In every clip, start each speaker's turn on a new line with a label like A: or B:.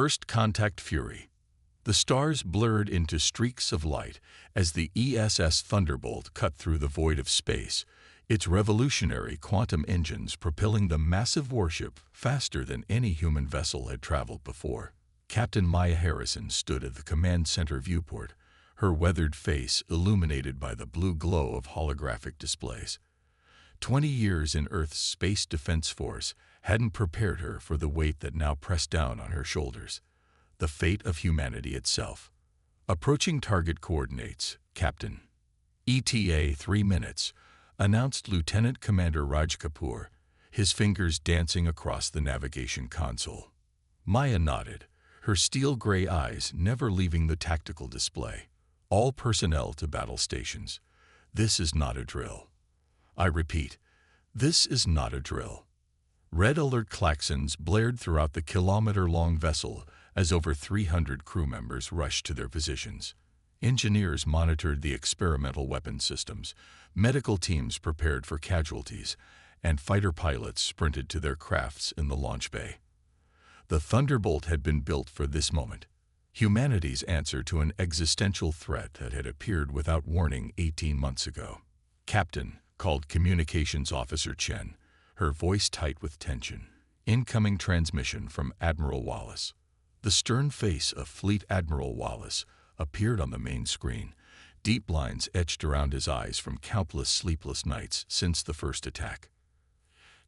A: First contact fury. The stars blurred into streaks of light as the ESS Thunderbolt cut through the void of space, its revolutionary quantum engines propelling the massive warship faster than any human vessel had traveled before. Captain Maya Harrison stood at the command center viewport, her weathered face illuminated by the blue glow of holographic displays. 20 years in Earth's Space Defense Force hadn't prepared her for the weight that now pressed down on her shoulders. The fate of humanity itself. Approaching target coordinates, Captain. ETA 3 minutes, announced Lieutenant Commander Raj Kapoor, his fingers dancing across the navigation console. Maya nodded, her steel-gray eyes never leaving the tactical display. All personnel to battle stations. This is not a drill. I repeat, this is not a drill. Red alert klaxons blared throughout the kilometer-long vessel as over 300 crew members rushed to their positions. Engineers monitored the experimental weapon systems, medical teams prepared for casualties, and fighter pilots sprinted to their crafts in the launch bay. The Thunderbolt had been built for this moment, humanity's answer to an existential threat that had appeared without warning 18 months ago. Captain, called Communications Officer Chen, her voice tight with tension. Incoming transmission from Admiral Wallace. The stern face of Fleet Admiral Wallace appeared on the main screen, deep lines etched around his eyes from countless sleepless nights since the first attack.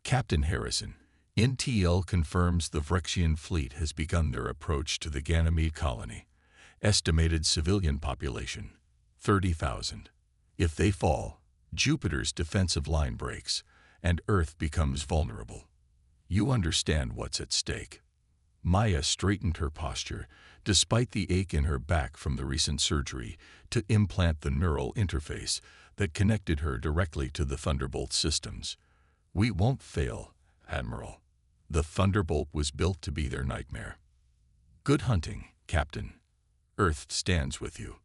A: Captain Harrison, NTL confirms the Vrexian fleet has begun their approach to the Ganymede colony. Estimated civilian population, 30,000. If they fall, Jupiter's defensive line breaks, and Earth becomes vulnerable. You understand what's at stake. Maya straightened her posture, despite the ache in her back from the recent surgery, to implant the neural interface that connected her directly to the Thunderbolt systems. We won't fail, Admiral. The Thunderbolt was built to be their nightmare. Good hunting, Captain. Earth stands with you.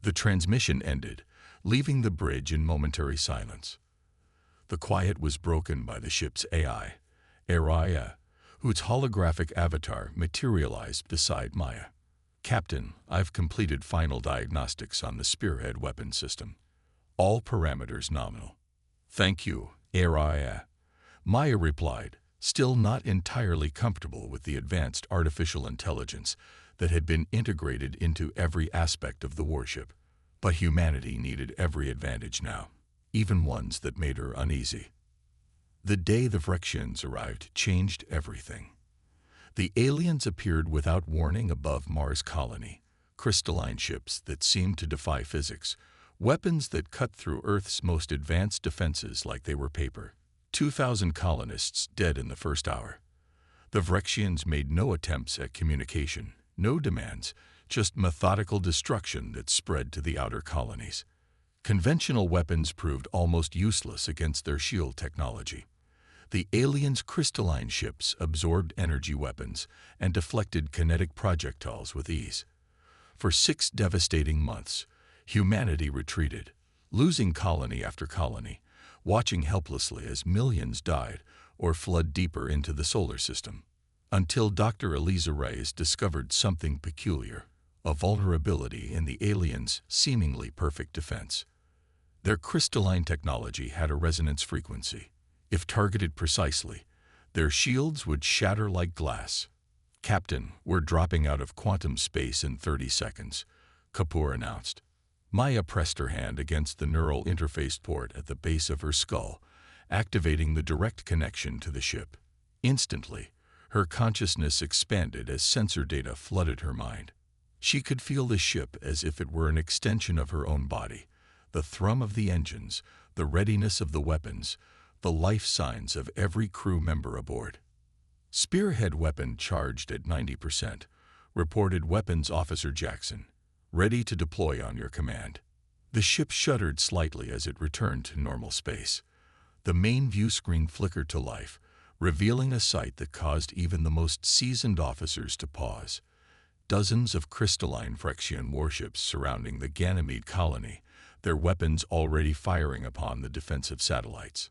A: The transmission ended, leaving the bridge in momentary silence. The quiet was broken by the ship's AI, Araya, whose holographic avatar materialized beside Maya. Captain, I've completed final diagnostics on the Spearhead weapon system. All parameters nominal. Thank you, Araya. Maya replied, still not entirely comfortable with the advanced artificial intelligence that had been integrated into every aspect of the warship. But humanity needed every advantage now, even ones that made her uneasy. The day the Vrexians arrived changed everything. The aliens appeared without warning above Mars' colony, crystalline ships that seemed to defy physics, weapons that cut through Earth's most advanced defenses like they were paper. 2,000 colonists dead in the first hour. The Vrexians made no attempts at communication, no demands, just methodical destruction that spread to the outer colonies. Conventional weapons proved almost useless against their shield technology. The aliens' crystalline ships absorbed energy weapons and deflected kinetic projectiles with ease. For 6 devastating months, humanity retreated, losing colony after colony, watching helplessly as millions died or fled deeper into the solar system, until Dr. Eliza Reyes discovered something peculiar, a vulnerability in the aliens' seemingly perfect defense. Their crystalline technology had a resonance frequency. If targeted precisely, their shields would shatter like glass. Captain, we're dropping out of quantum space in 30 seconds, Kapoor announced. Maya pressed her hand against the neural interface port at the base of her skull, activating the direct connection to the ship. Instantly, her consciousness expanded as sensor data flooded her mind. She could feel the ship as if it were an extension of her own body, the thrum of the engines, the readiness of the weapons, the life signs of every crew member aboard. Spearhead weapon charged at 90%, reported Weapons Officer Jackson, ready to deploy on your command. The ship shuddered slightly as it returned to normal space. The main view screen flickered to life, revealing a sight that caused even the most seasoned officers to pause. Dozens of crystalline Vrexian warships surrounding the Ganymede colony, their weapons already firing upon the defensive satellites.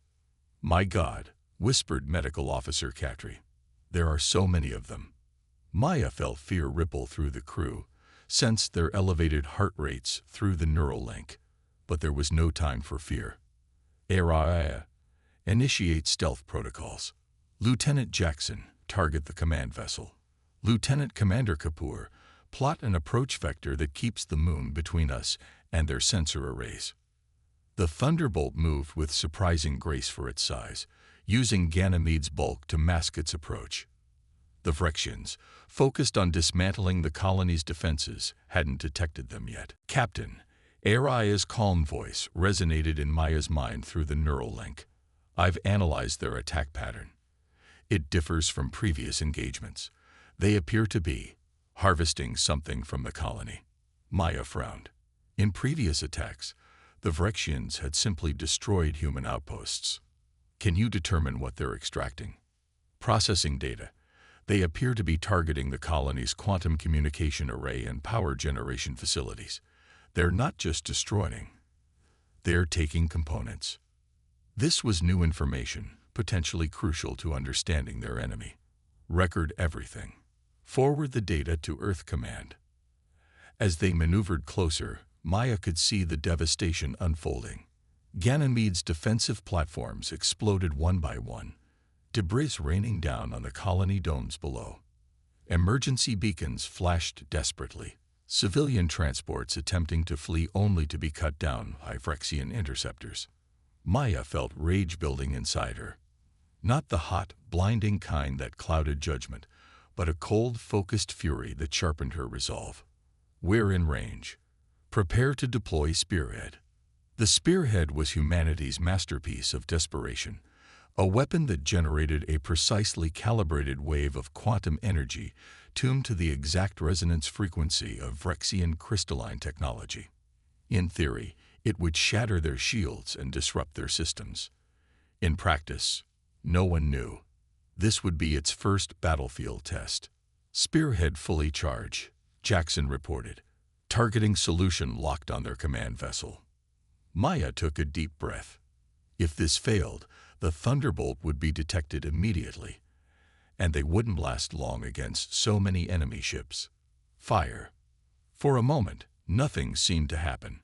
A: My God, whispered Medical Officer Katri. There are so many of them. Maya felt fear ripple through the crew, sensed their elevated heart rates through the neural link. But there was no time for fear. Araya, initiate stealth protocols. Lieutenant Jackson, target the command vessel. Lieutenant Commander Kapoor, plot an approach vector that keeps the moon between us and their sensor arrays. The Thunderbolt moved with surprising grace for its size, using Ganymede's bulk to mask its approach. The Vrexians, focused on dismantling the colony's defenses, hadn't detected them yet. Captain, Araya's calm voice resonated in Maya's mind through the neural link. I've analyzed their attack pattern. It differs from previous engagements. They appear to be harvesting something from the colony. Maya frowned. In previous attacks, the Vrexians had simply destroyed human outposts. Can you determine what they're extracting? Processing data. They appear to be targeting the colony's quantum communication array and power generation facilities. They're not just destroying. They're taking components. This was new information, potentially crucial to understanding their enemy. Record everything. Forward the data to Earth Command. As they maneuvered closer, Maya could see the devastation unfolding. Ganymede's defensive platforms exploded one by one, debris raining down on the colony domes below. Emergency beacons flashed desperately, civilian transports attempting to flee only to be cut down by Vrexian interceptors. Maya felt rage building inside her. Not the hot, blinding kind that clouded judgment, but a cold, focused fury that sharpened her resolve. We're in range. Prepare to deploy Spearhead. The Spearhead was humanity's masterpiece of desperation, a weapon that generated a precisely calibrated wave of quantum energy tuned to the exact resonance frequency of Vrexian crystalline technology. In theory, it would shatter their shields and disrupt their systems. In practice, no one knew. This would be its first battlefield test. Spearhead fully charged, Jackson reported. Targeting solution locked on their command vessel. Maya took a deep breath. If this failed, the Thunderbolt would be detected immediately, and they wouldn't last long against so many enemy ships. Fire. For a moment, nothing seemed to happen.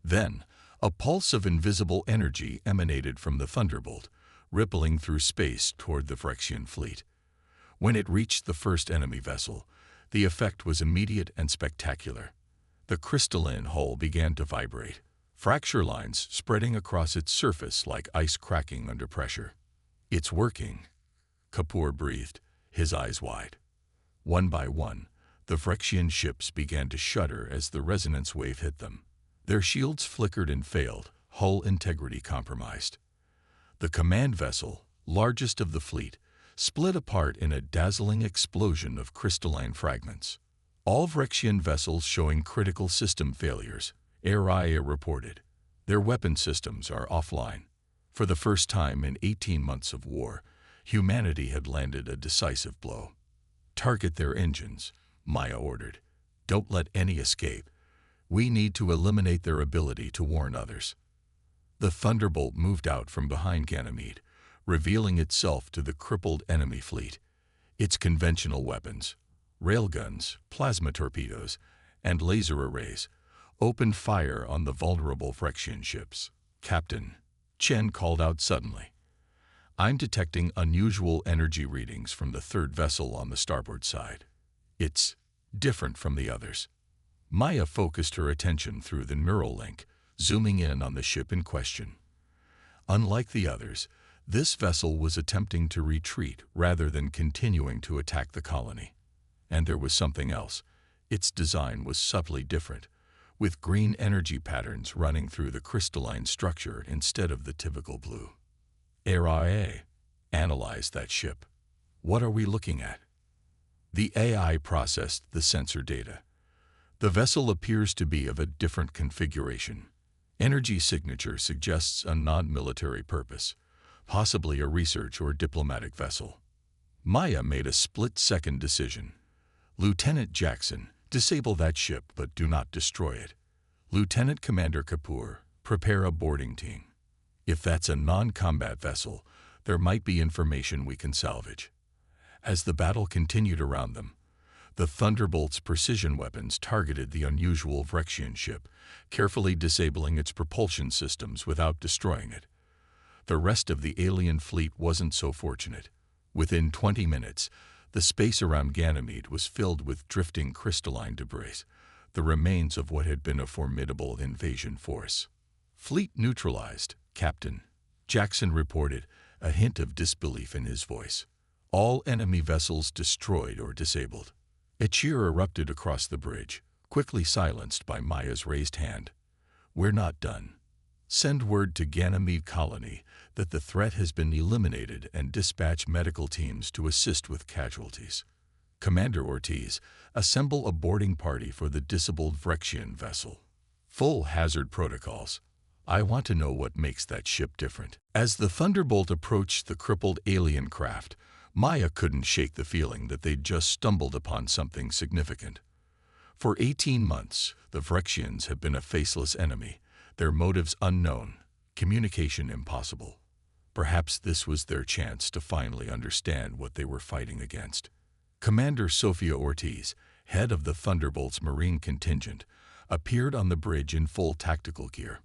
A: Then, a pulse of invisible energy emanated from the Thunderbolt, rippling through space toward the Vrexian fleet. When it reached the first enemy vessel, the effect was immediate and spectacular. The crystalline hull began to vibrate, fracture lines spreading across its surface like ice cracking under pressure. It's working, Kapoor breathed, his eyes wide. One by one, the Vrexian ships began to shudder as the resonance wave hit them. Their shields flickered and failed, hull integrity compromised. The command vessel, largest of the fleet, split apart in a dazzling explosion of crystalline fragments. All Vrexian vessels showing critical system failures, Araya reported. Their weapon systems are offline. For the first time in 18 months of war, humanity had landed a decisive blow. Target their engines, Maya ordered. Don't let any escape. We need to eliminate their ability to warn others. The Thunderbolt moved out from behind Ganymede, revealing itself to the crippled enemy fleet. Its conventional weapons, railguns, plasma torpedoes, and laser arrays, opened fire on the vulnerable Vrexian ships. Captain, Chen called out suddenly. I'm detecting unusual energy readings from the third vessel on the starboard side. It's different from the others. Maya focused her attention through the neural link, zooming in on the ship in question. Unlike the others, this vessel was attempting to retreat rather than continuing to attack the colony. And there was something else. Its design was subtly different, with green energy patterns running through the crystalline structure instead of the typical blue. Araya, analyze that ship. What are we looking at? The AI processed the sensor data. The vessel appears to be of a different configuration. Energy signature suggests a non-military purpose, possibly a research or diplomatic vessel. Maya made a split-second decision. Lieutenant Jackson, disable that ship but do not destroy it. Lieutenant Commander Kapoor, prepare a boarding team. If that's a non-combat vessel, there might be information we can salvage. As the battle continued around them, The Thunderbolt's precision weapons targeted the unusual Vrexian ship, carefully disabling its propulsion systems without destroying it. The rest of the alien fleet wasn't so fortunate. Within 20 minutes, the space around Ganymede was filled with drifting crystalline debris, the remains of what had been a formidable invasion force. "Fleet neutralized, Captain," Jackson reported, a hint of disbelief in his voice. "All enemy vessels destroyed or disabled." A cheer erupted across the bridge, quickly silenced by Maya's raised hand. "We're not done. Send word to Ganymede Colony that the threat has been eliminated and dispatch medical teams to assist with casualties. Commander Ortiz, assemble a boarding party for the disabled Vrexian vessel. Full hazard protocols. I want to know what makes that ship different." As the Thunderbolt approached the crippled alien craft, Maya couldn't shake the feeling that they'd just stumbled upon something significant. For 18 months, the Vrexians had been a faceless enemy, their motives unknown, communication impossible. Perhaps this was their chance to finally understand what they were fighting against. Commander Sofia Ortiz, head of the Thunderbolt's Marine contingent, appeared on the bridge in full tactical gear.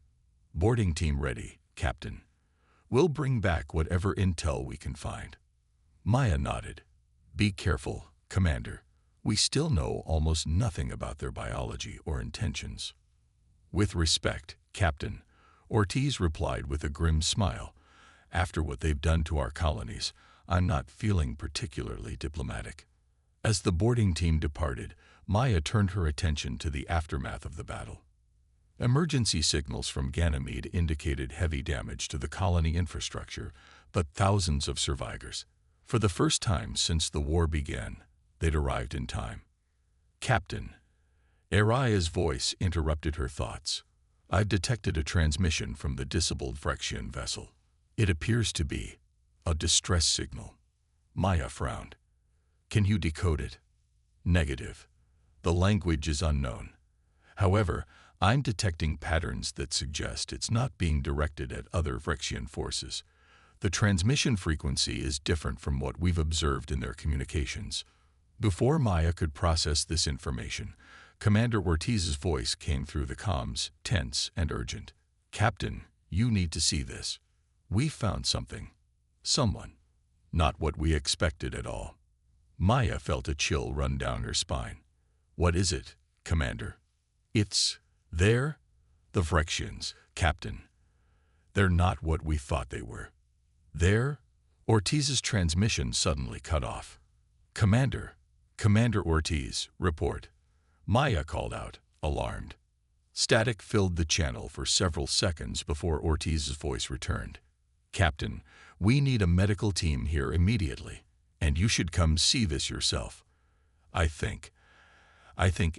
A: "Boarding team ready, Captain. We'll bring back whatever intel we can find." Maya nodded. "Be careful, Commander. We still know almost nothing about their biology or intentions." "With respect, Captain," Ortiz replied with a grim smile. "After what they've done to our colonies, I'm not feeling particularly diplomatic." As the boarding team departed, Maya turned her attention to the aftermath of the battle. Emergency signals from Ganymede indicated heavy damage to the colony infrastructure, but thousands of survivors. For the first time since the war began, they'd arrived in time. "Captain," Araya's voice interrupted her thoughts. "I've detected a transmission from the disabled Vrexian vessel. It appears to be a distress signal." Maya frowned. "Can you decode it?" "Negative. The language is unknown. However, I'm detecting patterns that suggest it's not being directed at other Vrexian forces. The transmission frequency is different from what we've observed in their communications." Before Maya could process this information, Commander Ortiz's voice came through the comms, tense and urgent. "Captain, you need to see this. We found something. Someone. Not what we expected at all." Maya felt a chill run down her spine. "What is it, Commander?" "It's there. The Vrexians, Captain. They're not what we thought they were." "There?" Ortiz's transmission suddenly cut off. "Commander Ortiz, report." Maya called out, alarmed. Static filled the channel for several seconds before Ortiz's voice returned. "Captain, we need a medical team here immediately, and you should come see this yourself. I think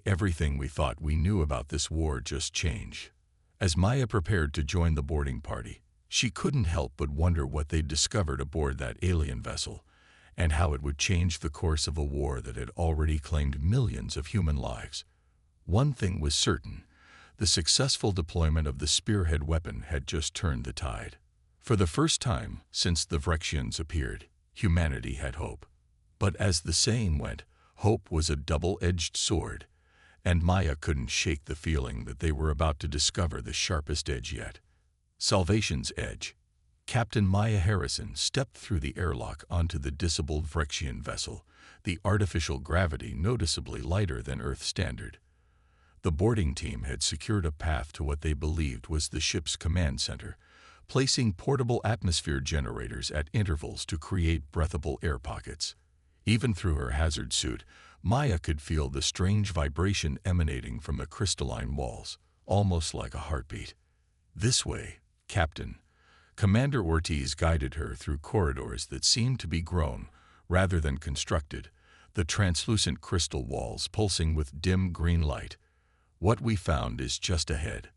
A: everything we thought we knew about this war just changed." As Maya prepared to join the boarding party, she couldn't help but wonder what they'd discovered aboard that alien vessel, and how it would change the course of a war that had already claimed millions of human lives. One thing was certain: the successful deployment of the spearhead weapon had just turned the tide. For the first time since the Vrexians appeared, humanity had hope. But as the saying went, hope was a double-edged sword, and Maya couldn't shake the feeling that they were about to discover the sharpest edge yet. Salvation's edge. Captain Maya Harrison stepped through the airlock onto the disabled Vrexian vessel, the artificial gravity noticeably lighter than Earth standard. The boarding team had secured a path to what they believed was the ship's command center, placing portable atmosphere generators at intervals to create breathable air pockets. Even through her hazard suit, Maya could feel the strange vibration emanating from the crystalline walls, almost like a heartbeat. "This way, Captain." Commander Ortiz guided her through corridors that seemed to be grown rather than constructed, the translucent crystal walls pulsing with dim green light. "What we found is just ahead."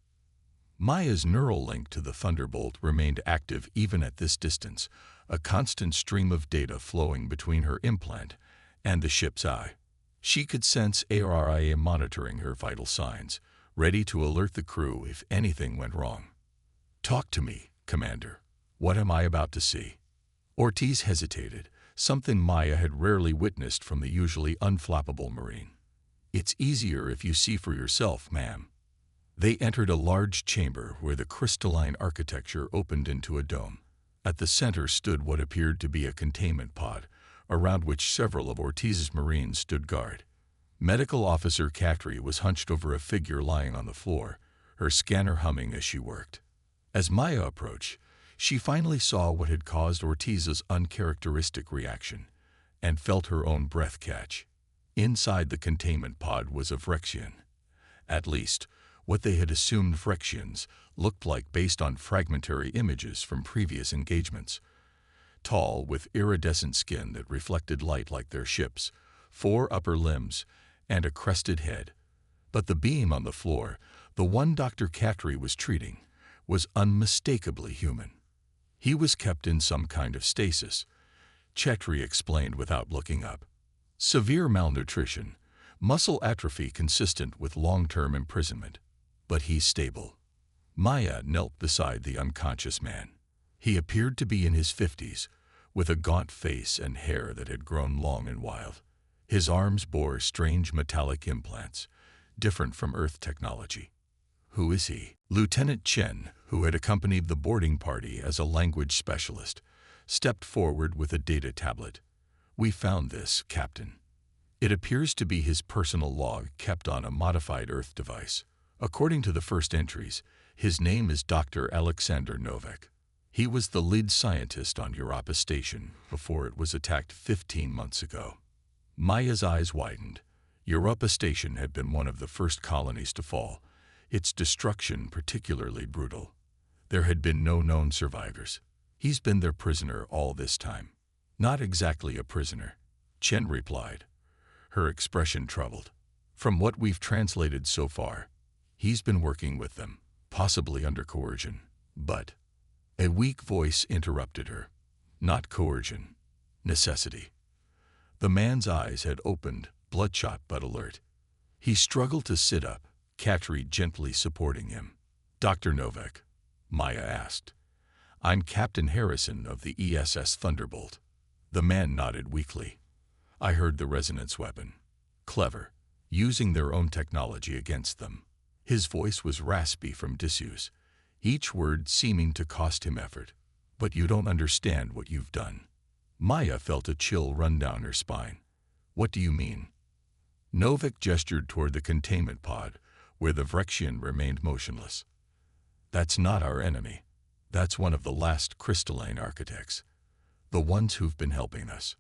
A: Maya's neural link to the Thunderbolt remained active even at this distance, a constant stream of data flowing between her implant and the ship's eye. She could sense ARIA monitoring her vital signs, ready to alert the crew if anything went wrong. "Talk to me, Commander. What am I about to see?" Ortiz hesitated, something Maya had rarely witnessed from the usually unflappable Marine. "It's easier if you see for yourself, ma'am." They entered a large chamber where the crystalline architecture opened into a dome. At the center stood what appeared to be a containment pod, around which several of Ortiz's Marines stood guard. Medical Officer Catry was hunched over a figure lying on the floor, her scanner humming as she worked. As Maya approached, she finally saw what had caused Ortiz's uncharacteristic reaction, and felt her own breath catch. Inside the containment pod was a Vrexian. At least, what they had assumed Vrexians looked like based on fragmentary images from previous engagements. Tall, with iridescent skin that reflected light like their ships, 4 upper limbs, and a crested head. But the being on the floor, the one Dr. Catry was treating, was unmistakably human. He was kept in some kind of stasis, Chetri explained without looking up. Severe malnutrition, muscle atrophy consistent with long-term imprisonment. But he's stable. Maya knelt beside the unconscious man. He appeared to be in his 50s, with a gaunt face and hair that had grown long and wild. His arms bore strange metallic implants, different from Earth technology. "Who is he?" Lieutenant Chen, who had accompanied the boarding party as a language specialist, stepped forward with a data tablet. "We found this, Captain. It appears to be his personal log kept on a modified Earth device. According to the first entries, his name is Dr. Alexander Novak. He was the lead scientist on Europa Station before it was attacked 15 months ago." Maya's eyes widened. Europa Station had been one of the first colonies to fall, its destruction particularly brutal. There had been no known survivors. "He's been their prisoner all this time." "Not exactly a prisoner," Chen replied, her expression troubled. "From what we've translated so far, he's been working with them, possibly under coercion. But..." A weak voice interrupted her. "Not coercion. Necessity." The man's eyes had opened, bloodshot but alert. He struggled to sit up, Catry gently supporting him. "Dr. Novak," Maya asked. "I'm Captain Harrison of the ESS Thunderbolt." The man nodded weakly. "I heard the resonance weapon. Clever, using their own technology against them." His voice was raspy from disuse, each word seeming to cost him effort. "But you don't understand what you've done." Maya felt a chill run down her spine. "What do you mean?" Novak gestured toward the containment pod, where the Vrexian remained motionless. "That's not our enemy. That's one of the last crystalline architects. The ones who've been helping us."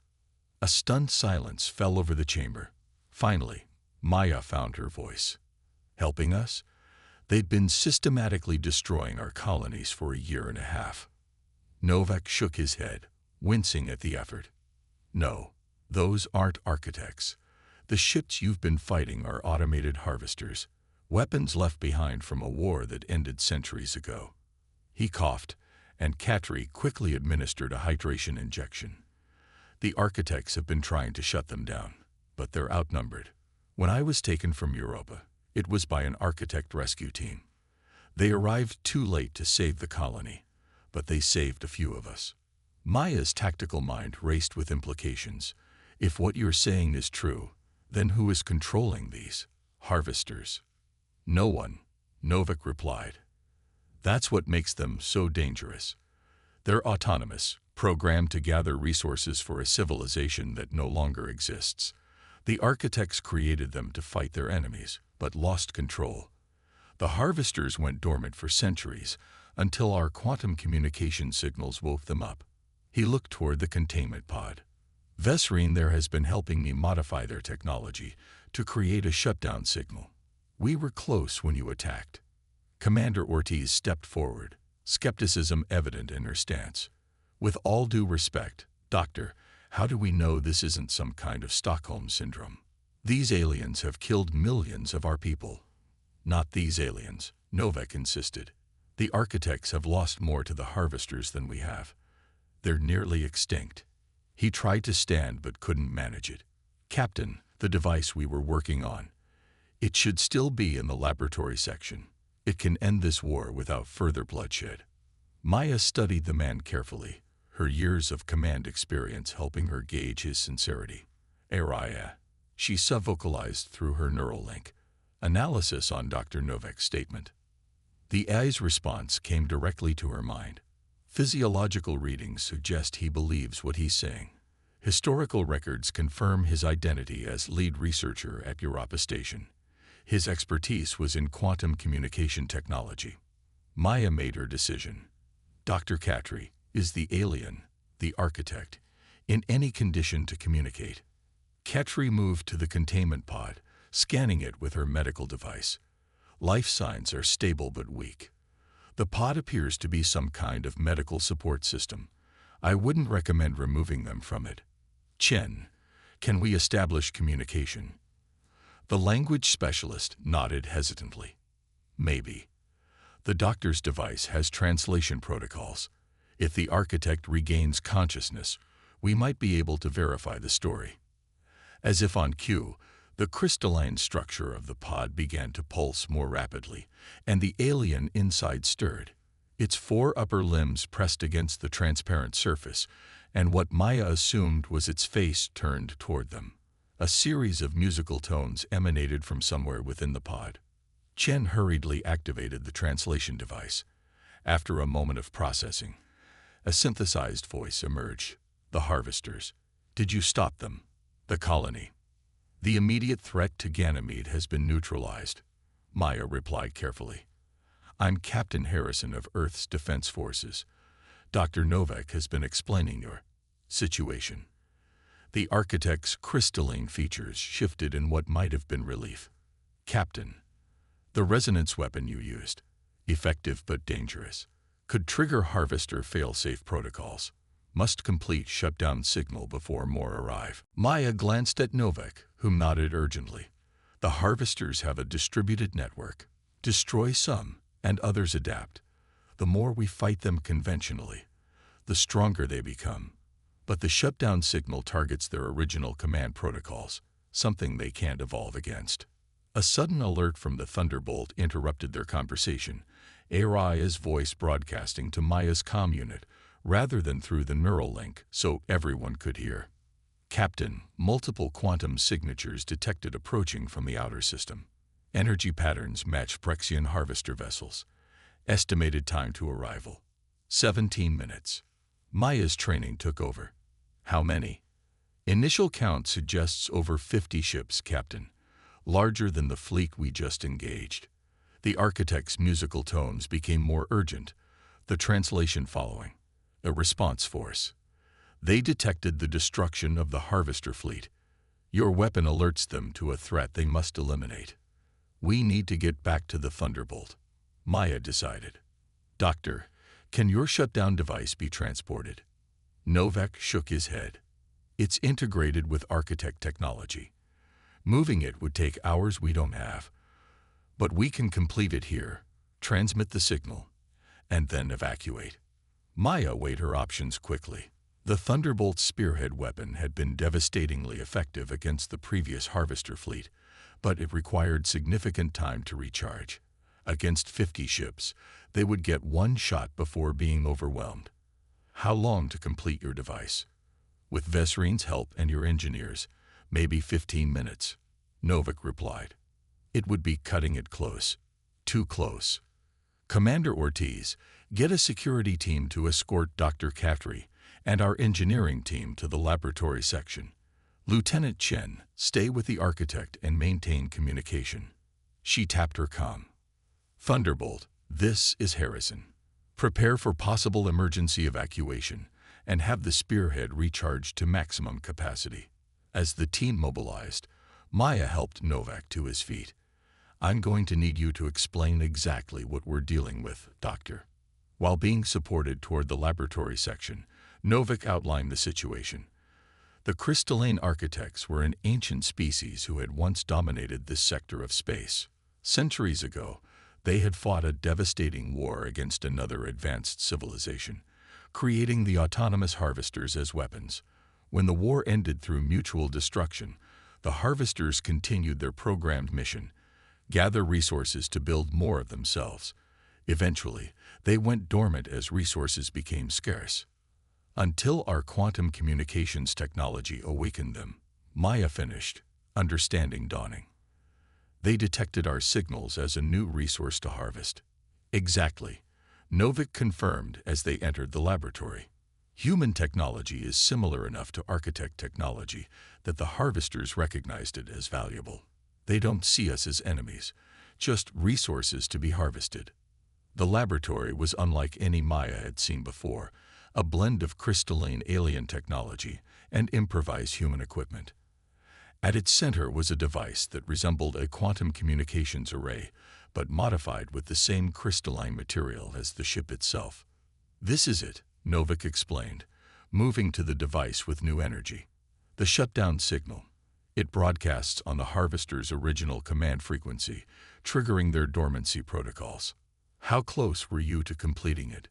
A: A stunned silence fell over the chamber. Finally, Maya found her voice. "Helping us? They'd been systematically destroying our colonies for a year and a half." Novak shook his head, wincing at the effort. "No, those aren't architects. The ships you've been fighting are automated harvesters, weapons left behind from a war that ended centuries ago." He coughed, and Catry quickly administered a hydration injection. "The architects have been trying to shut them down, but they're outnumbered. When I was taken from Europa, it was by an architect rescue team. They arrived too late to save the colony, but they saved a few of us." Maya's tactical mind raced with implications. If what you're saying is true, then who is controlling these harvesters? "No one," Novak replied. "That's what makes them so dangerous. They're autonomous, programmed to gather resources for a civilization that no longer exists. The architects created them to fight their enemies, but lost control. The harvesters went dormant for centuries, until our quantum communication signals woke them up." He looked toward the containment pod. "Vesrine there has been helping me modify their technology to create a shutdown signal. We were close when you attacked." Commander Ortiz stepped forward, skepticism evident in her stance. "With all due respect, Doctor, how do we know this isn't some kind of Stockholm Syndrome? These aliens have killed millions of our people." "Not these aliens," Novak insisted. "The architects have lost more to the harvesters than we have. They're nearly extinct." He tried to stand but couldn't manage it. "Captain, the device we were working on. It should still be in the laboratory section. It can end this war without further bloodshed." Maya studied the man carefully, her years of command experience helping her gauge his sincerity. Araya, she subvocalized through her neural link. Analysis on Dr. Novak's statement. The AI's response came directly to her mind. Physiological readings suggest he believes what he's saying. Historical records confirm his identity as lead researcher at Europa Station. His expertise was in quantum communication technology. Maya made her decision. Dr. Katri is the alien, the architect, in any condition to communicate. Katri moved to the containment pod, scanning it with her medical device. Life signs are stable but weak. The pod appears to be some kind of medical support system. I wouldn't recommend removing them from it. Chen, can we establish communication? The language specialist nodded hesitantly. Maybe. The doctor's device has translation protocols. If the architect regains consciousness, we might be able to verify the story. As if on cue, the crystalline structure of the pod began to pulse more rapidly, and the alien inside stirred. Its 4 upper limbs pressed against the transparent surface, and what Maya assumed was its face turned toward them. A series of musical tones emanated from somewhere within the pod. Chen hurriedly activated the translation device. After a moment of processing, a synthesized voice emerged. The harvesters. Did you stop them? The colony. The immediate threat to Ganymede has been neutralized. Maya replied carefully. I'm Captain Harrison of Earth's Defense Forces. Dr. Novak has been explaining your situation. The architect's crystalline features shifted in what might have been relief. Captain, the resonance weapon you used, effective but dangerous, could trigger harvester fail-safe protocols. Must complete shutdown signal before more arrive. Maya glanced at Novak, whom nodded urgently. The harvesters have a distributed network. Destroy some, and others adapt. The more we fight them conventionally, the stronger they become. But the shutdown signal targets their original command protocols, something they can't evolve against. A sudden alert from the Thunderbolt interrupted their conversation, Araya's voice broadcasting to Maya's comm unit, rather than through the neural link, so everyone could hear. Captain, multiple quantum signatures detected approaching from the outer system. Energy patterns match Prexian harvester vessels. Estimated time to arrival, 17 minutes. Maya's training took over. How many? Initial count suggests over 50 ships, Captain. Larger than the fleet we just engaged. The architect's musical tones became more urgent, the translation following. A response force. They detected the destruction of the harvester fleet. Your weapon alerts them to a threat they must eliminate. We need to get back to the Thunderbolt. Maya decided. Doctor, can your shutdown device be transported? Novak shook his head. It's integrated with architect technology. Moving it would take hours we don't have. But we can complete it here, transmit the signal, and then evacuate. Maya weighed her options quickly. The Thunderbolt's spearhead weapon had been devastatingly effective against the previous harvester fleet, but it required significant time to recharge. Against 50 ships, they would get one shot before being overwhelmed. How long to complete your device? With Vesrine's help and your engineers, maybe 15 minutes, Novak replied. It would be cutting it close. Too close. Commander Ortiz, get a security team to escort Dr. Katri and our engineering team to the laboratory section. Lieutenant Chen, stay with the architect and maintain communication. She tapped her comm. Thunderbolt, this is Harrison. Prepare for possible emergency evacuation and have the spearhead recharged to maximum capacity. As the team mobilized, Maya helped Novak to his feet. I'm going to need you to explain exactly what we're dealing with, Doctor. While being supported toward the laboratory section, Novak outlined the situation. The crystalline architects were an ancient species who had once dominated this sector of space. Centuries ago, they had fought a devastating war against another advanced civilization, creating the autonomous harvesters as weapons. When the war ended through mutual destruction, the harvesters continued their programmed mission, gather resources to build more of themselves. Eventually, they went dormant as resources became scarce. Until our quantum communications technology awakened them, Maya finished, understanding dawning. They detected our signals as a new resource to harvest. Exactly, Novik confirmed as they entered the laboratory. Human technology is similar enough to architect technology that the harvesters recognized it as valuable. They don't see us as enemies, just resources to be harvested. The laboratory was unlike any Maya had seen before, a blend of crystalline alien technology and improvised human equipment. At its center was a device that resembled a quantum communications array, but modified with the same crystalline material as the ship itself. "This is it," Novik explained, moving to the device with new energy. "The shutdown signal. It broadcasts on the harvester's original command frequency, triggering their dormancy protocols." "How close were you to completing it?"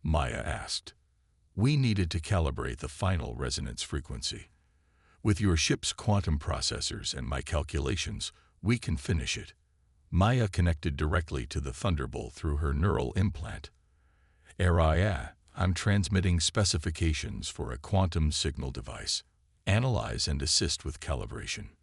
A: Maya asked. "We needed to calibrate the final resonance frequency. With your ship's quantum processors and my calculations, we can finish it." Maya connected directly to the Thunderbolt through her neural implant. "Araya, I'm transmitting specifications for a quantum signal device. Analyze and assist with calibration."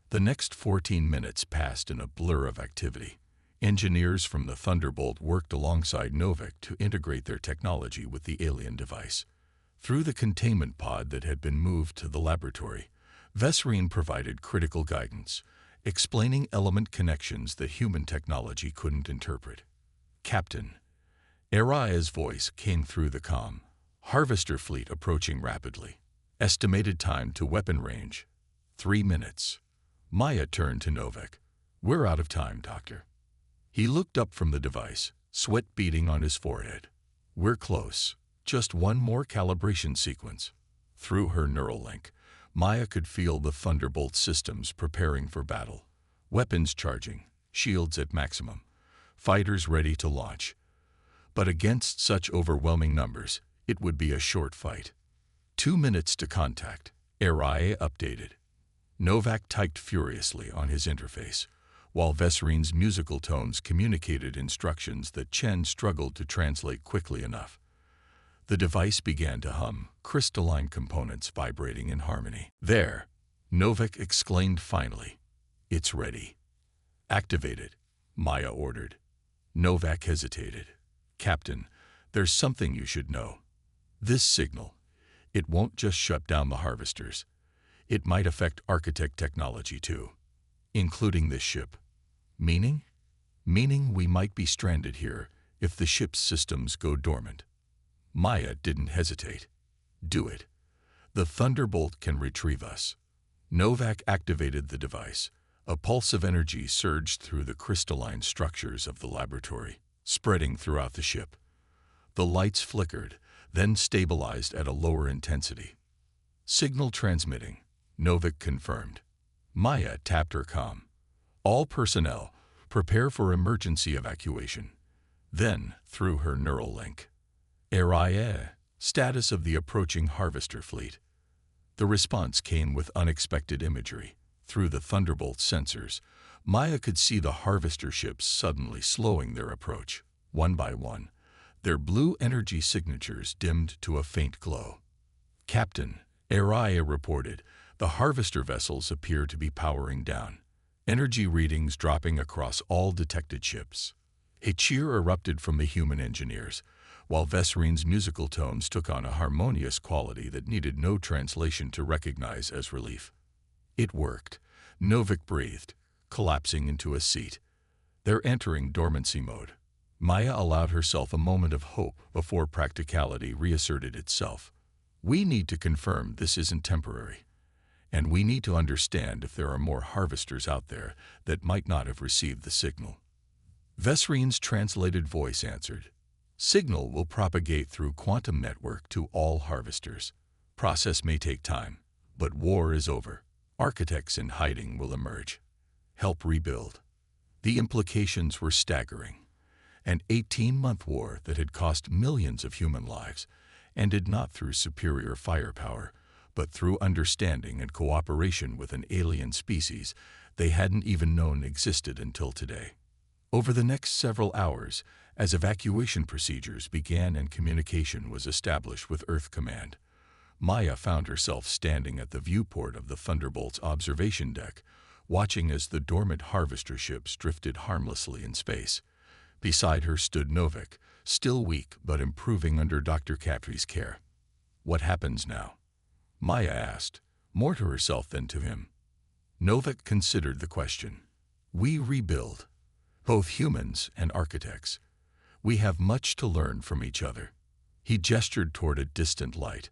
A: The next 14 minutes passed in a blur of activity. Engineers from the Thunderbolt worked alongside Novik to integrate their technology with the alien device. Through the containment pod that had been moved to the laboratory, Vesrine provided critical guidance, explaining element connections that human technology couldn't interpret. "Captain," Araya's voice came through the comm. "Harvester fleet approaching rapidly. Estimated time to weapon range, 3 minutes." Maya turned to Novik. "We're out of time, Doctor." He looked up from the device, sweat beading on his forehead. "We're close. Just one more calibration sequence." Through her neural link, Maya could feel the Thunderbolt systems preparing for battle. Weapons charging, shields at maximum, fighters ready to launch. But against such overwhelming numbers, it would be a short fight. 2 minutes to contact, Araya updated. Novak typed furiously on his interface, while Vesrine's musical tones communicated instructions that Chen struggled to translate quickly enough. The device began to hum, crystalline components vibrating in harmony. "There," Novik exclaimed finally. "It's ready." "Activate it," Maya ordered. Novak hesitated. "Captain, there's something you should know. This signal, it won't just shut down the harvesters. It might affect architect technology too, including this ship." "Meaning?" "Meaning we might be stranded here if the ship's systems go dormant." Maya didn't hesitate. "Do it. The Thunderbolt can retrieve us." Novak activated the device. A pulse of energy surged through the crystalline structures of the laboratory, spreading throughout the ship. The lights flickered, then stabilized at a lower intensity. "Signal transmitting," Novik confirmed. Maya tapped her comm. "All personnel, prepare for emergency evacuation." Then, through her neural link, "Araya, status of the approaching harvester fleet." The response came with unexpected imagery. Through the Thunderbolt sensors, Maya could see the harvester ships suddenly slowing their approach. One by one, their blue energy signatures dimmed to a faint glow. "Captain," Araya reported, "the harvester vessels appear to be powering down. Energy readings dropping across all detected ships." A cheer erupted from the human engineers, while Vesrine's musical tones took on a harmonious quality that needed no translation to recognize as relief. "It worked," Novik breathed, collapsing into a seat. "They're entering dormancy mode." Maya allowed herself a moment of hope before practicality reasserted itself. "We need to confirm this isn't temporary. And we need to understand if there are more harvesters out there that might not have received the signal." Vesrine's translated voice answered. "Signal will propagate through quantum network to all harvesters. Process may take time, but war is over. Architects in hiding will emerge. Help rebuild." The implications were staggering. An 18-month war that had cost millions of human lives ended not through superior firepower, but through understanding and cooperation with an alien species they hadn't even known existed until today. Over the next several hours, as evacuation procedures began and communication was established with Earth Command, Maya found herself standing at the viewport of the Thunderbolt's observation deck, watching as the dormant harvester ships drifted harmlessly in space. Beside her stood Novik, still weak but improving under Dr. Capri's care. "What happens now?" Maya asked, more to herself than to him. Novik considered the question. "We rebuild. Both humans and architects. We have much to learn from each other." He gestured toward a distant light,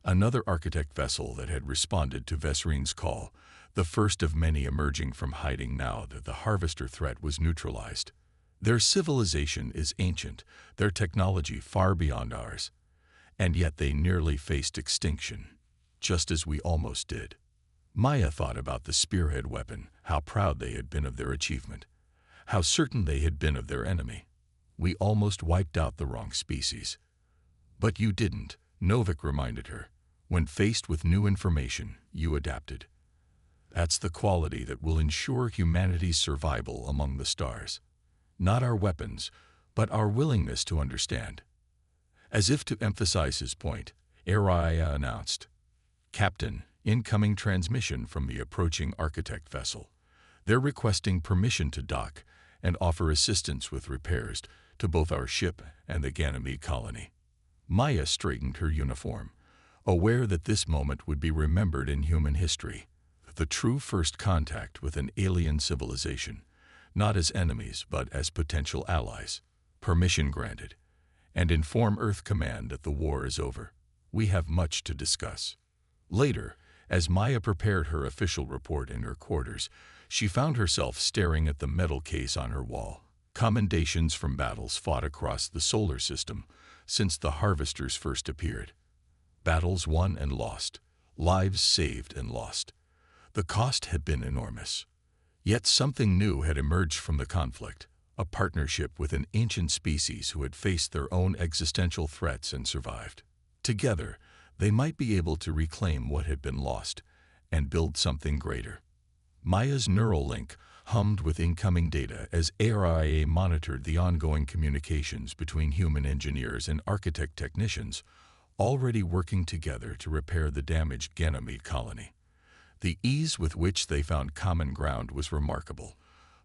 A: another architect vessel that had responded to Vesrine's call, the first of many emerging from hiding now that the harvester threat was neutralized. Their civilization is ancient, their technology far beyond ours, and yet they nearly faced extinction, just as we almost did. Maya thought about the spearhead weapon, how proud they had been of their achievement, how certain they had been of their enemy. "We almost wiped out the wrong species." "But you didn't," Novik reminded her. "When faced with new information, you adapted. That's the quality that will ensure humanity's survival among the stars. Not our weapons, but our willingness to understand." As if to emphasize his point, Araya announced, "Captain, incoming transmission from the approaching architect vessel. They're requesting permission to dock and offer assistance with repairs to both our ship and the Ganymede colony." Maya straightened her uniform, aware that this moment would be remembered in human history, the true first contact with an alien civilization, not as enemies but as potential allies. "Permission granted. And inform Earth Command that the war is over. We have much to discuss." Later, as Maya prepared her official report in her quarters, she found herself staring at the metal case on her wall. Commendations from battles fought across the solar system since the harvesters first appeared. Battles won and lost, lives saved and lost. The cost had been enormous. Yet something new had emerged from the conflict, a partnership with an ancient species who had faced their own existential threats and survived. Together, they might be able to reclaim what had been lost and build something greater. Maya's neural link hummed with incoming data as ARIA monitored the ongoing communications between human engineers and architect technicians, already working together to repair the damaged Ganymede colony. The ease with which they found common ground was remarkable,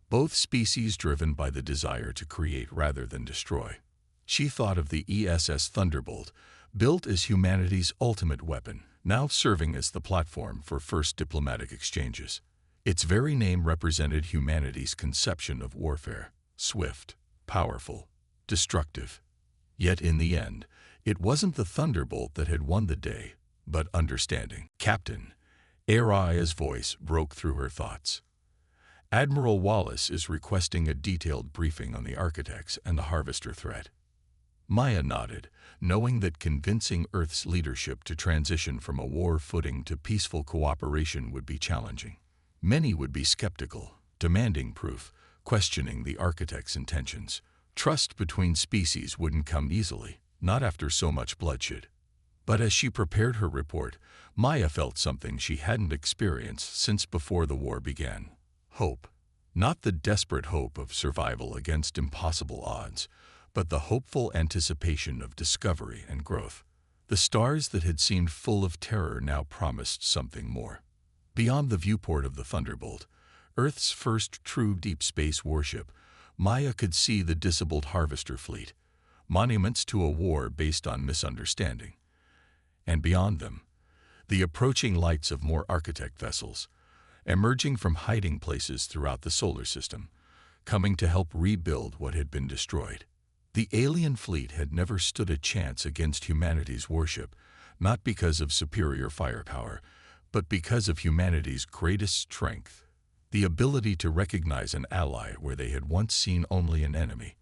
A: both species driven by the desire to create rather than destroy. She thought of the ESS Thunderbolt, built as humanity's ultimate weapon, now serving as the platform for first diplomatic exchanges. Its very name represented humanity's conception of warfare: swift, powerful, destructive. Yet in the end, it wasn't the Thunderbolt that had won the day, but understanding. "Captain," Aria's voice broke through her thoughts. "Admiral Wallace is requesting a detailed briefing on the architects and the harvester threat." Maya nodded, knowing that convincing Earth's leadership to transition from a war footing to peaceful cooperation would be challenging. Many would be skeptical, demanding proof, questioning the architect's intentions. Trust between species wouldn't come easily, not after so much bloodshed. But as she prepared her report, Maya felt something she hadn't experienced since before the war began: hope. Not the desperate hope of survival against impossible odds, but the hopeful anticipation of discovery and growth. The stars that had seemed full of terror now promised something more. Beyond the viewport of the Thunderbolt, Earth's first true deep space warship, Maya could see the disabled harvester fleet, monuments to a war based on misunderstanding. And beyond them, the approaching lights of more architect vessels, emerging from hiding places throughout the solar system, coming to help rebuild what had been destroyed. The alien fleet had never stood a chance against humanity's warship, not because of superior firepower, but because of humanity's greatest strength: the ability to recognize an ally where they had once seen only an enemy.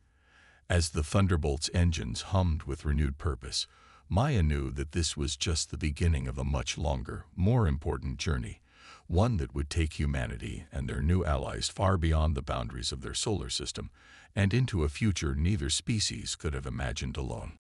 A: As the Thunderbolt's engines hummed with renewed purpose, Maya knew that this was just the beginning of a much longer, more important journey, one that would take humanity and their new allies far beyond the boundaries of their solar system and into a future neither species could have imagined alone.